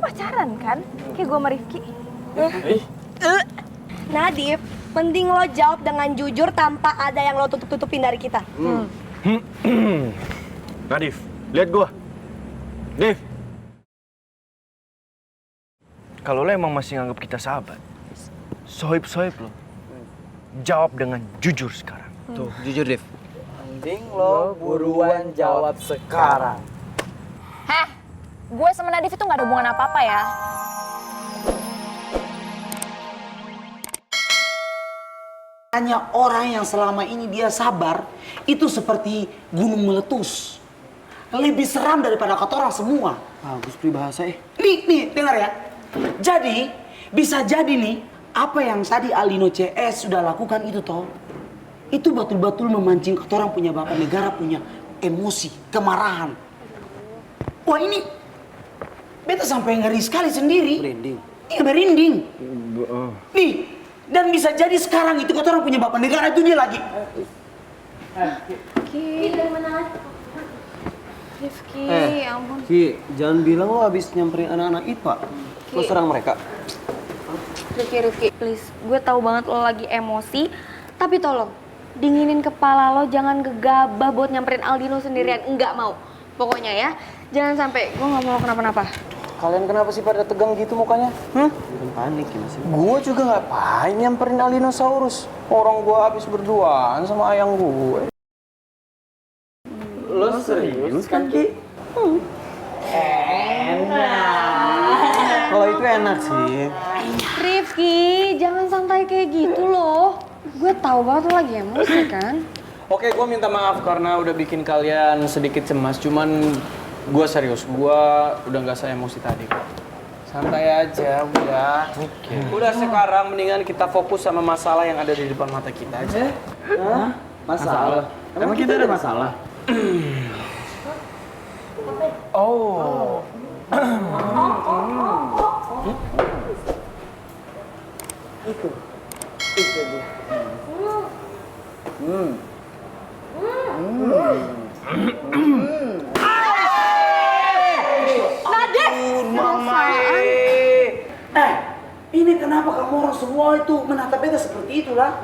pacaran kan? Kayak gue sama Rifki. Nadif, mending lo jawab dengan jujur tanpa ada yang lo tutup-tutupin dari kita. Nadif, lihat gua. Dev. Kalau lo emang masih nganggap kita sahabat, sohib lo. Jawab dengan jujur sekarang. Tuh, jujur Dev. Mending lo buruan jawab sekarang. Heh, gue sama Nadif itu gak ada hubungan apa-apa ya. Hanya orang yang selama ini dia sabar, itu seperti gunung meletus. Lebih seram daripada kata orang semua. Bagus peribahasa Nih, dengar ya. Jadi, bisa jadi nih, apa yang tadi Alino CS sudah lakukan itu toh, itu betul-betul memancing kata orang punya bapak negara punya emosi, kemarahan. Wah ini, beta sampai ngeri sekali sendiri. Merinding. Iya merinding. Nih, dan bisa jadi sekarang itu kata orang punya bapak negara itu dia lagi. Rifki, ya ampun. Ki, jangan bilang lo habis nyamperin anak-anak IPA. Lo serang mereka. Rifki, please. Gue tahu banget lo lagi emosi, tapi tolong dinginin kepala lo, jangan gegabah buat nyamperin Aldino sendirian. Enggak mau. Pokoknya ya, jangan sampai gue nggak mau kenapa-napa. Kalian kenapa sih pada tegang gitu mukanya? Jangan panik ya masih. Gue juga ngapain nyamperin Aldinosaurus. Orang gue habis berduaan sama ayang gue. Lo serius kan, Ki? Enak. Kalau itu enak sih. Rifki, jangan santai kayak gitu loh. Gue tahu banget lo lagi emosi kan. Oke, gue minta maaf karena udah bikin kalian sedikit cemas. Cuman gue serius, gue udah nggak se-emosi tadi kok. Santai aja, udah. Udah sekarang mendingan kita fokus sama masalah yang ada di depan mata kita aja. Hah? Masalah? Emang kita ada masalah? Oh. Itu dia. Ini kenapa kamu orang semua itu menatap beta seperti itulah?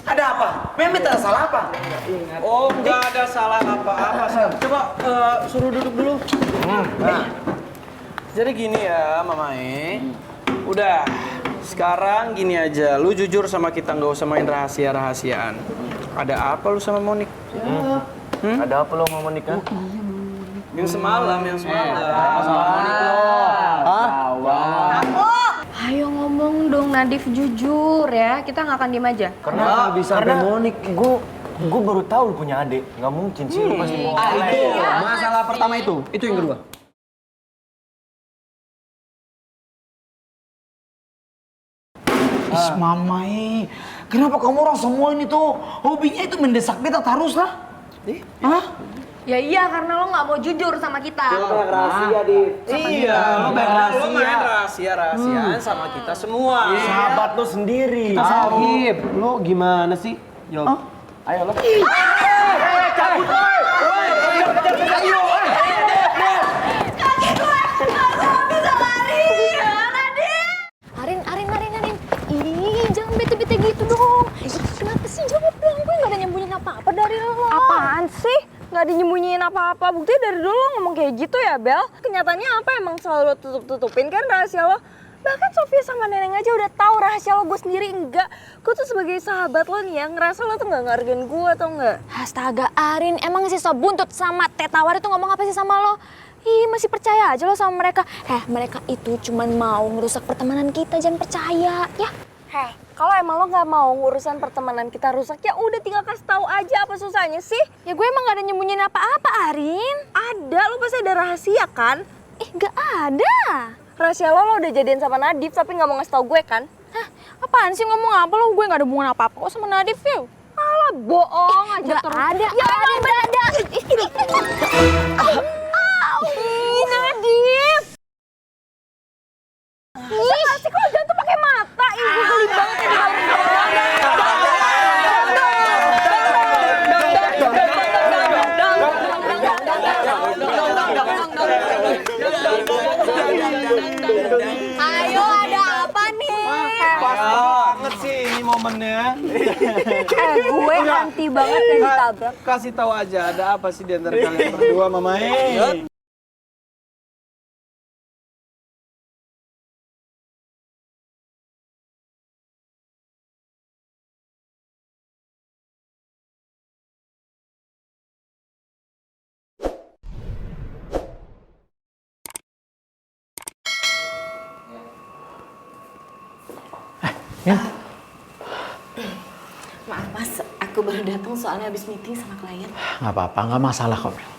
Ada apa? Memang beta ada salah apa? Oh, nggak ada salah apa-apa. Coba suruh duduk dulu. Nah, jadi gini ya, Mamae. Udah, sekarang gini aja. Lu jujur sama kita, nggak usah main rahasia-rahasiaan. Ada apa lu sama Monik? Ada apa lo sama Monika? Yang semalam. Ayo ngomong dong Nadif, jujur ya. Kita nggak akan diem aja. Karena bisa sampai Monik, gue baru tahu lu punya adik. Nggak mungkin sih lu pasti mau. Itu masalah pertama itu yang kedua. Mamai, kenapa kamu orang semua ini tuh hobinya itu mendesak beta terus lah? Hah? Ya iya, karena lo nggak mau jujur sama kita. Rahasia di. Iya, lo main rahasia-rahasiaan sama kita semua. Sahabat lo sendiri. Sahib, lo gimana sih? Jawab. Ayo lo. Arin. Ih, jangan bete-bete gitu dong. Kenapa sih? Jawab dong, gue nggak ada nyembunyiin apa-apa dari lo. Apaan sih? Nggak ada nyembunyiin apa-apa. Buktinya dari dulu lo ngomong kayak gitu ya, Bel. Kenyataannya apa? Emang selalu lo tutup-tutupin kan rahasia lo? Bahkan Sofia sama Neneng aja udah tahu rahasia lo, gue sendiri enggak. Gue tuh sebagai sahabat lo nih ya, ngerasa lo tuh nggak ngargain gue atau enggak? Astaga, Arin, emang si Sobuntut sama Tetawar itu ngomong apa sih sama lo? Ih, masih percaya aja lo sama mereka. Mereka itu cuman mau ngerusak pertemanan kita, jangan percaya, ya. Kalau emang lo nggak mau urusan pertemanan kita rusak, ya udah tinggal kasih tahu aja, apa susahnya sih? Ya gue emang gak ada nyembunyiin apa-apa, Arin. Ada, lo pasti ada rahasia kan? Gak ada. Rahasia lo udah jadian sama Nadif tapi nggak mau ngasih tahu gue kan? Apaan sih ngomong apa lo? Gue nggak ada hubungan apa-apa kok sama Nadif, yuk. Alah, bohong aja terus. Ada, ya ada. Nadif. Ih, sih kok jangan tuh pakai mata. Ih, gue geli banget ya. Gue anti banget yang ditabrak. Kasih tahu aja ada apa sih di antara kalian berdua, Mamae? Maaf mas, aku baru datang soalnya habis meeting sama klien. Nggak apa-apa, nggak masalah kok, Mel.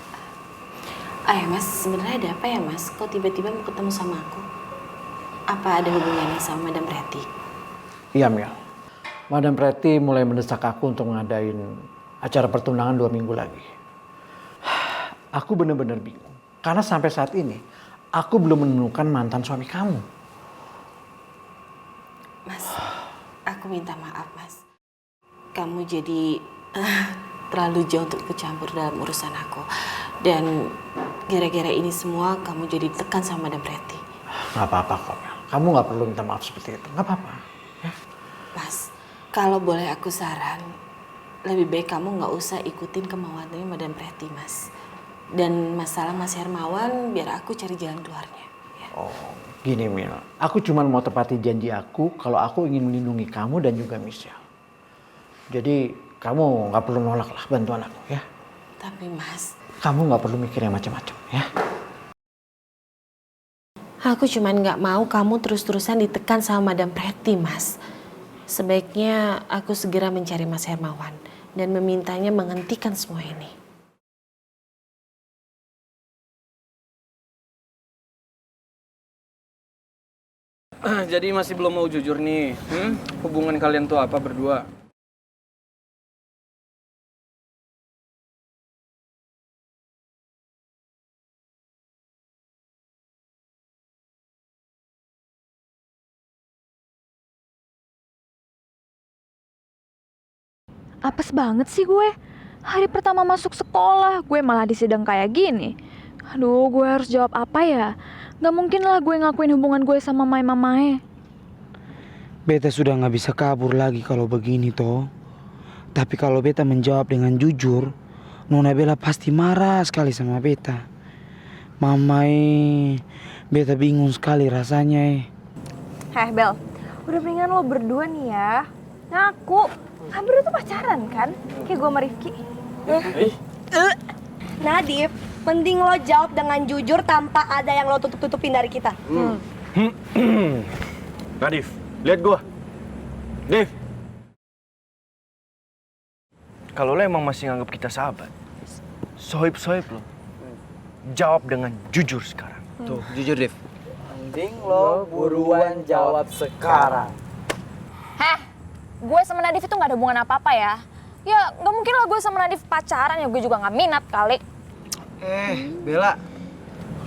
Mas, sebenarnya ada apa ya mas? Kok tiba-tiba mau ketemu sama aku? Apa ada hubungannya sama Madam Pretty? Iya, Mel. Madam Pretty mulai mendesak aku untuk ngadain acara pertunangan 2 minggu lagi. Aku bener-bener bingung. Karena sampai saat ini, aku belum menemukan mantan suami kamu. Mas, aku minta maaf mas. Kamu jadi terlalu jauh untuk ikut campur dalam urusan aku. Dan gara-gara ini semua kamu jadi tekan sama Madam Pretty. Nggak apa-apa kok, Mel. Kamu nggak perlu minta maaf seperti itu. Nggak apa-apa. Ya. Mas, kalau boleh aku saran, lebih baik kamu nggak usah ikutin kemauannya Madam Pretty mas. Dan masalah Mas Hermawan, biar aku cari jalan keluarnya. Ya. Oh, gini Mel. Aku cuma mau tepati janji aku kalau aku ingin melindungi kamu dan juga Michelle. Jadi kamu nggak perlu nolak lah bantuan aku ya. Tapi mas, Kamu nggak perlu mikir yang macam-macam ya. aku cuman nggak mau kamu terus-terusan ditekan sama Madam Pretty, Mas. Sebaiknya aku segera mencari Mas Hermawan dan memintanya menghentikan semua ini. Jadi masih belum mau jujur nih, hubungan kalian tuh apa berdua? Apes banget sih gue. Hari pertama masuk sekolah, gue malah disidang kayak gini. Aduh, gue harus jawab apa ya? Gak mungkin lah gue ngakuin hubungan gue sama Mamae. Beta sudah nggak bisa kabur lagi kalau begini toh. Tapi kalau beta menjawab dengan jujur, Nona Bella pasti marah sekali sama beta. Mamai, beta bingung sekali rasanya. Heh Bel, udah mendingan lo berdua nih ya. Ngaku, kan berdua tuh pacaran kan? Kayak gue sama Rifki. Nadif, mending lo jawab dengan jujur tanpa ada yang lo tutup-tutupin dari kita. Nadif, lihat gua. Dev. Kalau lo emang masih nganggap kita sahabat, sohib-sohib lo, jawab dengan jujur sekarang. Tuh, jujur Dev. Mending lo buruan jawab sekarang. Heh, gue sama Nadif itu gak ada hubungan apa-apa ya. Ya gak mungkin lah gue sama Nadif pacaran, ya gue juga gak minat kali. Bella,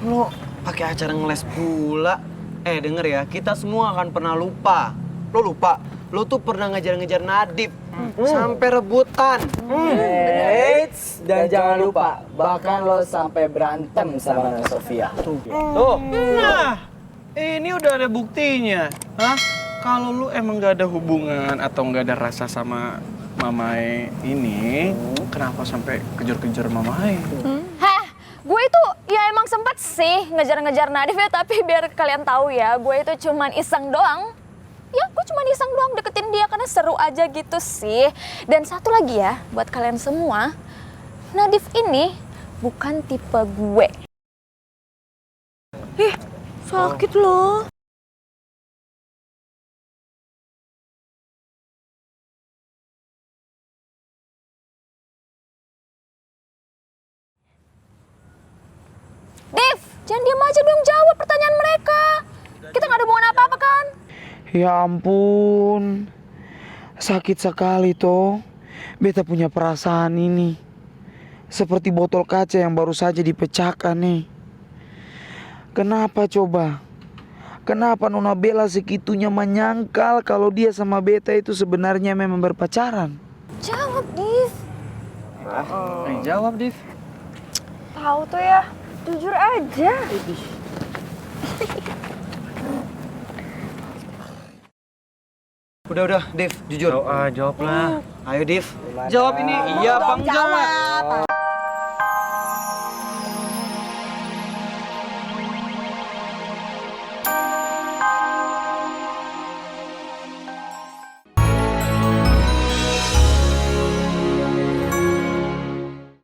lo pakai acara ngeles pula. Denger ya, kita semua akan pernah lupa. Lo lupa, lo tuh pernah ngejar-ngejar Nadif sampai rebutan. Eits, dan jangan lupa, bahkan lo sampai berantem sama Nona Sofia. Tuh. Nah, ini udah ada buktinya. Hah? Kalau lu emang gak ada hubungan atau gak ada rasa sama Mamae ini, kenapa sampai kejar-kejar Mamae? Heh, gue itu ya emang sempet sih ngejar-ngejar Nadif ya, tapi biar kalian tahu ya, gue itu cuman iseng doang. Ya, gue cuman iseng doang deketin dia karena seru aja gitu sih. Dan satu lagi ya, buat kalian semua, Nadif ini bukan tipe gue. Sakit loh. Div, jangan diam aja dong, jawab pertanyaan mereka. Kita gak ada hubungan apa-apa kan? Ya ampun, sakit sekali toh. Beta punya perasaan ini seperti botol kaca yang baru saja dipecahkan nih. Kenapa coba? Kenapa Nona Bella segitunya menyangkal kalau dia sama beta itu sebenarnya memang berpacaran? Jawab, Div. Jawab, Div. Tahu tuh ya, jujur aja. Udah, Div, jujur. Jawab lah. Ayo, Div. Jawab ini iya apa enggak? Jawab.